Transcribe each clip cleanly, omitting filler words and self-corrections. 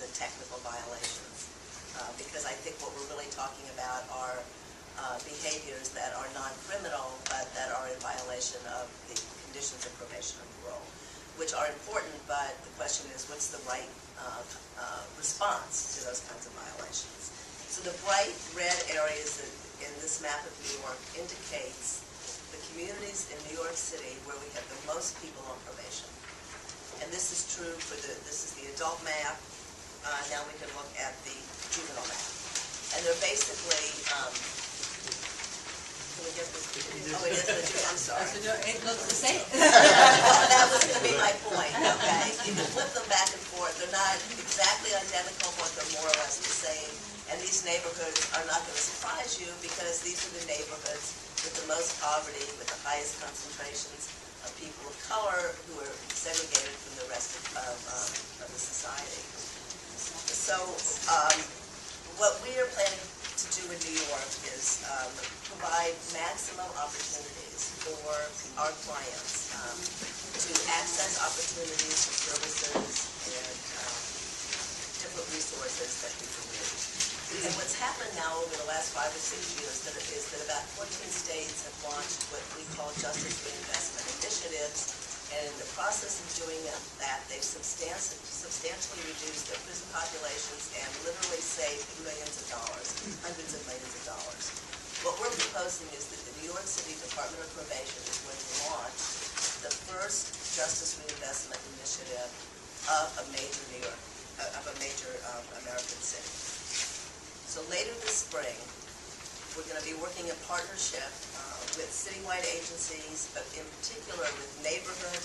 the technical violations. Because I think what we're really talking about are behaviors that are non-criminal, but that are in violation of the conditions of probation and parole, which are important, but the question is, what's the right response to those kinds of violations? So the bright red areas in this map of New York indicates the communities in New York City where we have the most people on probation. And this is true for this is the adult map. Now we can look at the juvenile map. And they're basically, can we get this? Oh, it is the juvenile, I'm sorry. It looks the same. That was going to be my point, okay? You can flip them back and forth. They're not exactly identical, but they're more or less the same. And these neighborhoods are not going to surprise you because these are the neighborhoods with the most poverty, with the highest concentrations of people of color who are segregated from the rest of the society. So what we are planning to do in New York is provide maximum opportunities for our clients to access opportunities for services and different resources that we can use. And what's happened now over the last 5 or 6 years is that about 14 states have launched what we call justice reinvestment initiatives. And in the process of doing that, they've substantially reduced their prison populations and literally saved millions of dollars, hundreds of millions of dollars. What we're proposing is that the New York City Department of Probation is going to launch the first justice reinvestment initiative of a major American city. So later this spring, we're going to be working in partnership with citywide agencies, but in particular with neighborhood,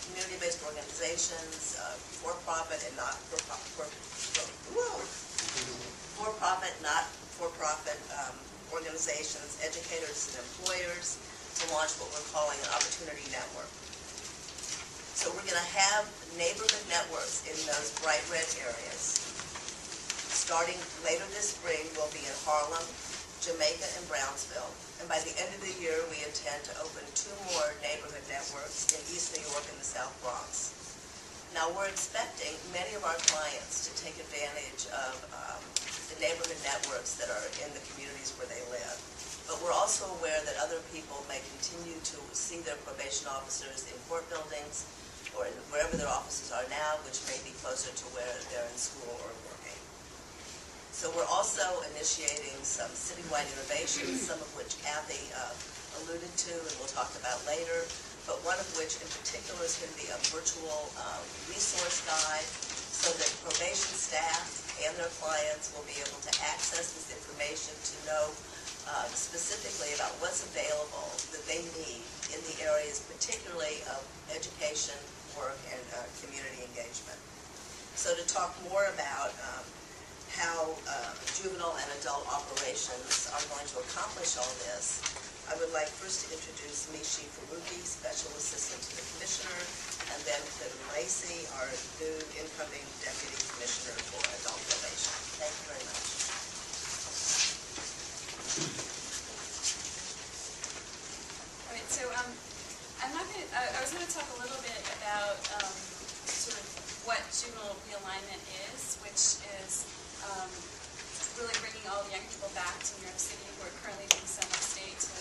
community-based organizations, for-profit and not-for-profit organizations, educators and employers to launch what we're calling an opportunity network. So we're going to have neighborhood networks in those bright red areas. Starting later this spring, we'll be in Harlem, Jamaica, and Brownsville. And by the end of the year, we intend to open 2 more neighborhood networks in East New York and the South Bronx. Now, we're expecting many of our clients to take advantage of the neighborhood networks that are in the communities where they live. But we're also aware that other people may continue to see their probation officers in court buildings or wherever their offices are now, which may be closer to where they're in school or working. So we're also initiating some citywide innovations, some of which Kathy alluded to and we'll talk about later, but one of which in particular is going to be a virtual resource guide so that probation staff and their clients will be able to access this information to know specifically about what's available that they need in the areas particularly of education, work, and community engagement. So to talk more about how juvenile and adult operations are going to accomplish all this, I would like first to introduce Mishi Faruqi, Special Assistant to the Commissioner, and then Clinton Lacey, our new incoming Deputy Commissioner for Adult Probation. Thank you very much. All right, so I was going to talk a little bit about sort of what juvenile realignment is, which is really bringing all the young people back to New York City who are currently being sent upstate to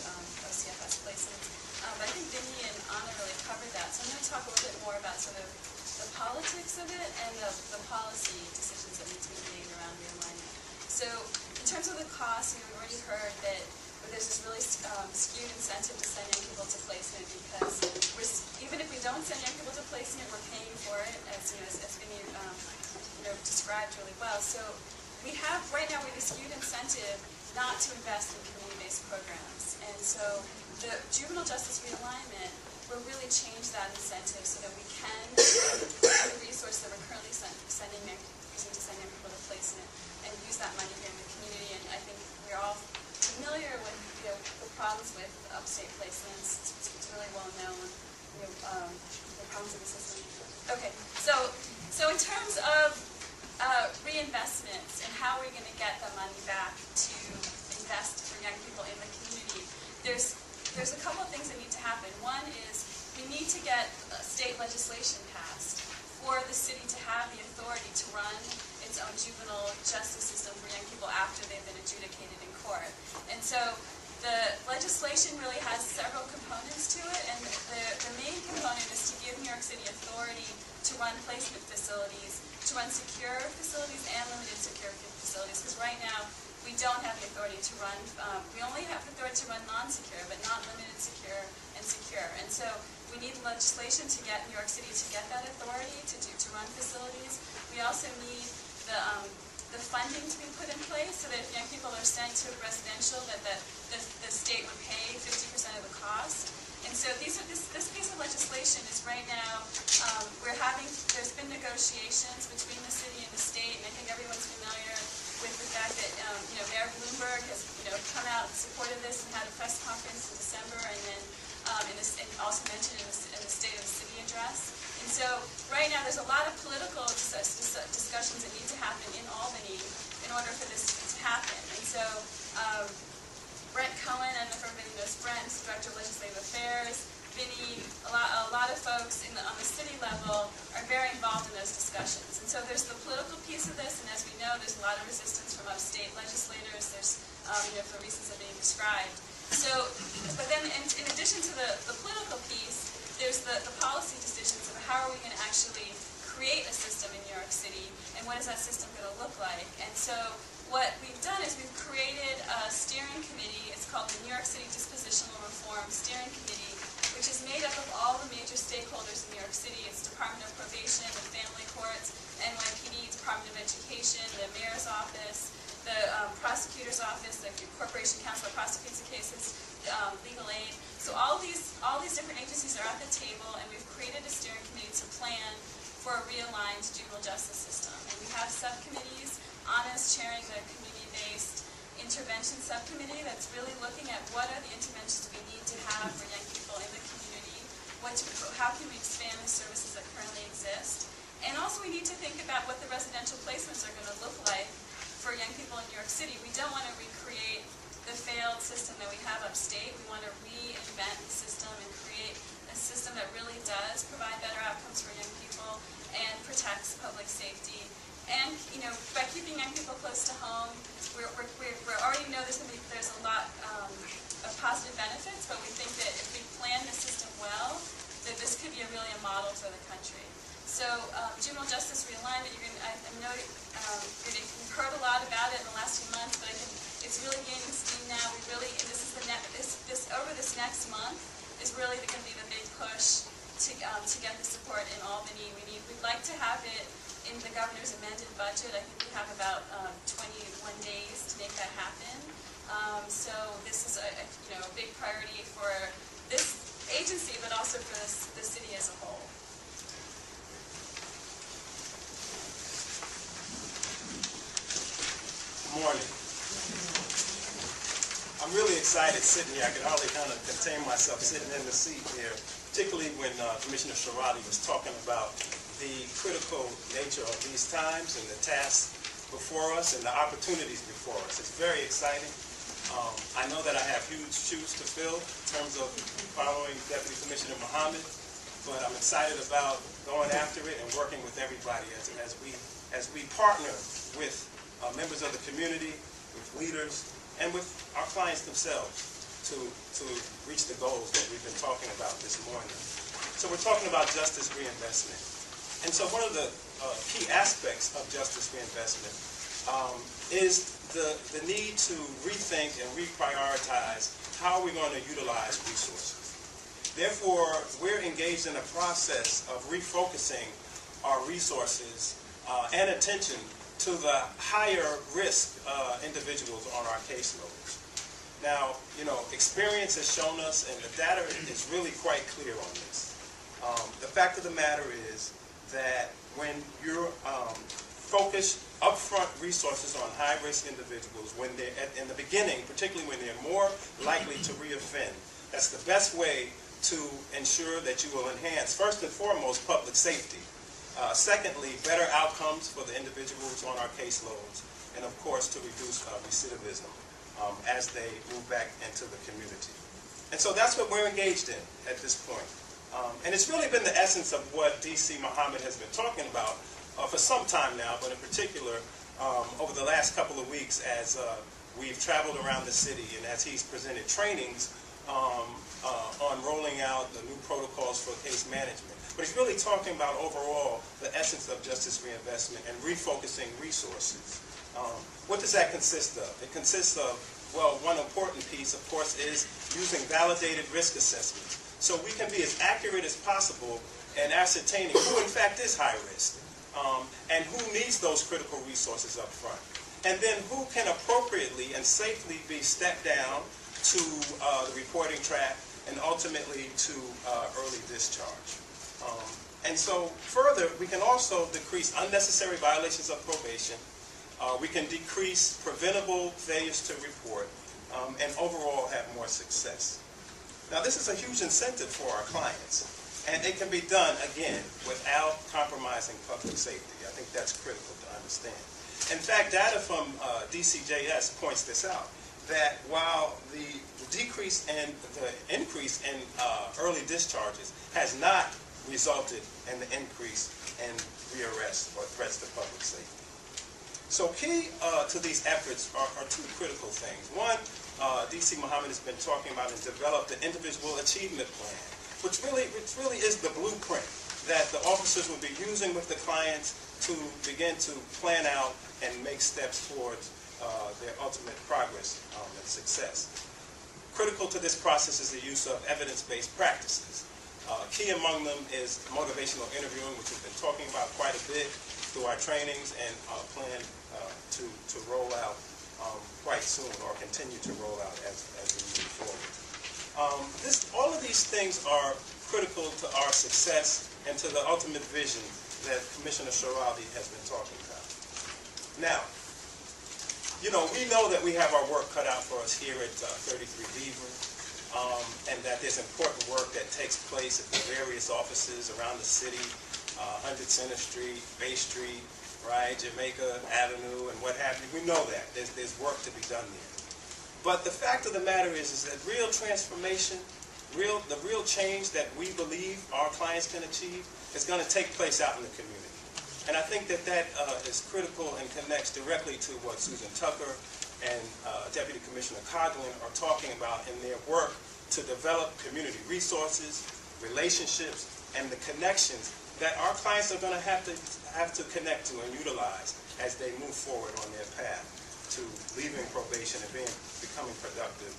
OCFS placements. But I think Vinny and Anna really covered that. So I'm going to talk a little bit more about sort of the politics of it and the policy decisions that need to be made around realignment. So in terms of the cost, we've already heard that there's this really skewed incentive to send young people to placement because even if we don't send young people to placement, we're paying for it, as Vinny described really well. So right now we have a skewed incentive not to invest in community-based programs. And so the juvenile justice realignment will really change that incentive so that we can use the resource that we're currently using to send young people to placement and use that money here in the community. And I think we're all familiar with the problems with upstate placements. It's really well known, the problems of the system. Okay, so in terms of reinvestments and how we're going to get the money back to invest for young people in the community, there's a couple of things that need to happen. One is we need to get state legislation passed for the city to have the authority to run its own juvenile justice system for young people after they've been adjudicated in court. And so the legislation really has several components to it, and the main component is to give New York City authority to run placement facilities, to run secure facilities and limited secure facilities, because right now we don't have the authority to run, we only have the authority to run non-secure, but not limited secure and secure. And so we need legislation to get New York City to get that authority to run facilities. We also need the funding to be put in place so that if young people are sent to residential, that the state would pay 50% of the cost. And so this piece of legislation is right now, there's been negotiations between the city and the state, and I think everyone's familiar with the fact that Mayor Bloomberg has come out and supported this and had a press conference in December, and then and also mentioned in the State of the City address. And so right now there's a lot of political discussions that need to happen in Albany in order for this to happen. And so Brent Cohen, I don't know if everybody knows Brent, Director of Legislative Affairs, Vinny, a lot of folks on the city level are very involved in those discussions. And so there's the political piece of this, and as we know, there's a lot of resistance from upstate legislators. There's, for reasons that are being described. So, but then in addition to the political piece, there's the policy decisions of how are we going to actually create a system in New York City, and what is that system going to look like? And so what we've done is we've created a steering committee. It's called the New York City Dispositional Reform Steering Committee, which is made up of all the major stakeholders in New York City. It's Department of Probation, the Family Courts, NYPD, Department of Education, the Mayor's Office, the Prosecutor's Office, the Corporation Counsel that prosecutes the cases, Legal Aid. So all these different agencies are at the table, and we've created a steering committee to plan for a realigned juvenile justice system. And we have subcommittees. Anna's chairing the community-based intervention subcommittee that's really looking at what are the interventions we need to have for young people in the community, how can we expand the services that currently exist, and also we need to think about what the residential placements are going to look like for young people in New York City. We don't want to recreate the failed system that we have upstate. We want to reinvent the system and create a system that really does provide better outcomes for young people and protects public safety. And by keeping young people close to home, we already know there's a lot of positive benefits, but we think that if we plan the system well, that this could be really a model for the country. So juvenile justice realignment, you've heard a lot about it in the last few months, but I think it's really gaining steam now. Over this next month is really going to be the big push to get the support in Albany. We'd like to have it in the governor's amended budget. I think we have about 21 days to make that happen. So this is a big priority for this agency, but also for the city as a whole. Good morning. I'm really excited sitting here. I could hardly kind of contain myself sitting in the seat here, particularly when Commissioner Sharadi was talking about the critical nature of these times and the tasks before us and the opportunities before us. It's very exciting. I know that I have huge shoes to fill in terms of following Deputy Commissioner Muhammad, but I'm excited about going after it and working with everybody as we partner with members of the community, with leaders, and with our clients themselves to reach the goals that we've been talking about this morning. So we're talking about justice reinvestment. And so one of the key aspects of justice reinvestment is the need to rethink and reprioritize how we're going to utilize resources. Therefore, we're engaged in a process of refocusing our resources and attention to the higher risk individuals on our caseloads. Now, experience has shown us, and the data is really quite clear on this. The fact of the matter is that when you're focused upfront resources on high-risk individuals, when they're in the beginning, particularly when they're more likely to reoffend, that's the best way to ensure that you will enhance, first and foremost, public safety. Secondly, better outcomes for the individuals on our caseloads, and of course to reduce recidivism as they move back into the community. And so that's what we're engaged in at this point. And it's really been the essence of what D.C. Muhammad has been talking about for some time now, but in particular over the last couple of weeks as we've traveled around the city and as he's presented trainings on rolling out the new protocols for case management. But he's really talking about overall the essence of justice reinvestment and refocusing resources. What does that consist of? It consists of, well, one important piece, of course, is using validated risk assessments. So we can be as accurate as possible in ascertaining who in fact is high risk and who needs those critical resources up front. And then who can appropriately and safely be stepped down to the reporting track and ultimately to early discharge. And so further, we can also decrease unnecessary violations of probation. We can decrease preventable failures to report and overall have more success. Now this is a huge incentive for our clients, and it can be done, again, without compromising public safety. I think that's critical to understand. In fact, data from DCJS points this out, that while the decrease and the increase in early discharges has not resulted in the increase in rearrests or threats to public safety. So key to these efforts are two critical things. One, DC Muhammad has been talking about and developed the individual achievement plan, which really is the blueprint that the officers will be using with the clients to begin to plan out and make steps towards their ultimate progress and success. Critical to this process is the use of evidence-based practices. Key among them is motivational interviewing, which we've been talking about quite a bit through our trainings and plan to roll out quite soon or continue to roll out as we move forward. All of these things are critical to our success and to the ultimate vision that Commissioner Shirali has been talking about. Now, you know, we know that we have our work cut out for us here at 33 Beaver, and that there's important work that takes place at the various offices around the city, 100 Center Street, Bay Street, right, Jamaica Avenue, and what have you. We know that. There's work to be done there. But the fact of the matter is that real transformation, the real change that we believe our clients can achieve is going to take place out in the community. And I think that is critical and connects directly to what Susan Tucker and Deputy Commissioner Coughlin are talking about in their work to develop community resources, relationships, and the connections that our clients are going to have to connect to and utilize as they move forward on their path to leaving probation and becoming productive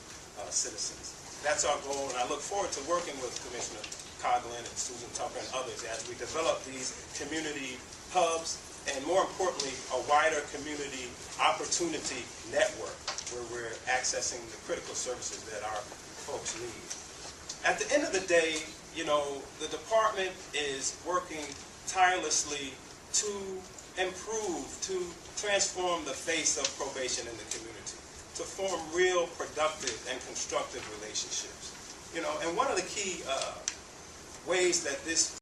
citizens. That's our goal, and I look forward to working with Commissioner Coughlin and Susan Tucker and others as we develop these community hubs and, more importantly, a wider community opportunity network where we're accessing the critical services that our folks need. At the end of the day, you know, the department is working tirelessly to improve, to transform the face of probation in the community, to form real productive and constructive relationships. You know, and one of the key ways that this